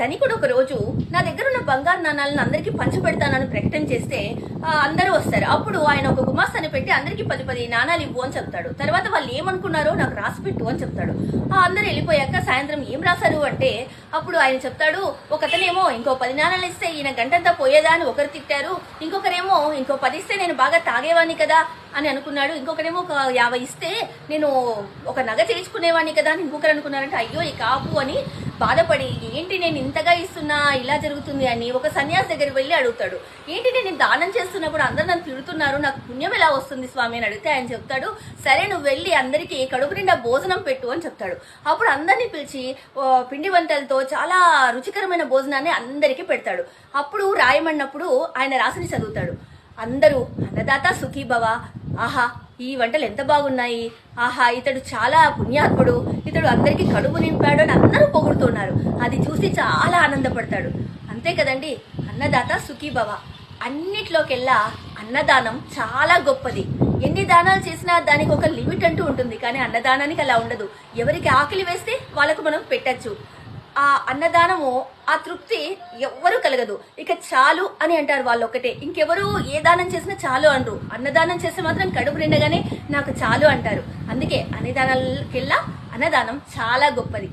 ధనికుడు ఒక రోజు నా దగ్గర ఉన్న బంగారు నాణాలను అందరికీ పంచిపెడతానని ప్రకటన చేస్తే అందరూ వస్తారు. అప్పుడు ఆయన ఒక గుమాస్తాని పెట్టి అందరికీ 10 నాణాలు ఇవ్వు అని చెప్తాడు. తర్వాత వాళ్ళు ఏమనుకున్నారో నాకు రాసి పెట్టు అని చెప్తాడు. అందరూ వెళ్ళిపోయాక సాయంత్రం ఏం రాశారు అంటే అప్పుడు ఆయన చెప్తాడు, ఒకతనేమో ఇంకో 10 నాణాలు ఇస్తే ఈయన గంటంతా పోయేదా అని ఒకరు తిట్టారు, ఇంకొకరేమో ఇంకో 10 ఇస్తే నేను బాగా తాగేవాడిని కదా అని అనుకున్నాడు, ఇంకొకరేమో ఒక 50 ఇస్తే నేను ఒక నగ చేయించుకునేవాడిని కదా అని ఇంకొకరు అనుకున్నారంటే అయ్యో ఈ కాపు అని బాధపడి ఏంటి నేను ఇంతగా ఇస్తున్నా ఇలా జరుగుతుంది అని ఒక సన్యాసి దగ్గరికి వెళ్ళి అడుగుతాడు. ఏంటి నేను దానం చేస్తున్నప్పుడు అందరు నన్ను తిడుతున్నారు, నాకు పుణ్యం ఎలా వస్తుంది స్వామి అని అడిగితే ఆయన చెప్తాడు, సరే నువ్వు వెళ్ళి అందరికీ కడుపు నిండా భోజనం పెట్టు అని చెప్తాడు. అప్పుడు అందరినీ పిలిచి పిండి వంటలతో చాలా రుచికరమైన భోజనాన్ని అందరికీ పెడతాడు. అప్పుడు రాయమన్నప్పుడు ఆయన రాసిని చదువుతాడు. అందరూ అన్నదాత సుఖీభవ, ఆహా ఈ వంటలు ఎంత బాగున్నాయి, ఆహా ఇతడు చాలా పుణ్యాత్ముడు, ఇతడు అందరికీ కడుపు నింపాడు అని అందరూ పొగుడుతున్నారు. అది చూసి చాలా ఆనందపడతాడు. అంతే కదండి, అన్నదాత సుఖీభవ. అన్నిట్లోకెల్లా అన్నదానం చాలా గొప్పది. ఎన్ని దానాలు చేసినా దానికి ఒక లిమిట్ అంటూ ఉంటుంది, కానీ అన్నదానానికి అలా ఉండదు. ఎవరికి ఆకలి వేస్తే వాళ్ళకు మనం పెట్టచ్చు. ఆ అన్నదానము ఆ తృప్తి ఎవ్వరూ కలగదు. ఇక చాలు అని అంటారు వాళ్ళు ఒక్కటే, ఇంకెవరు ఏ దానం చేసినా చాలు అనరు. అన్నదానం చేస్తే మాత్రం కడుపు నిండగానే నాకు చాలు అంటారు. అందుకే అన్నదానాలకెల్లా అన్నదానం చాలా గొప్పది.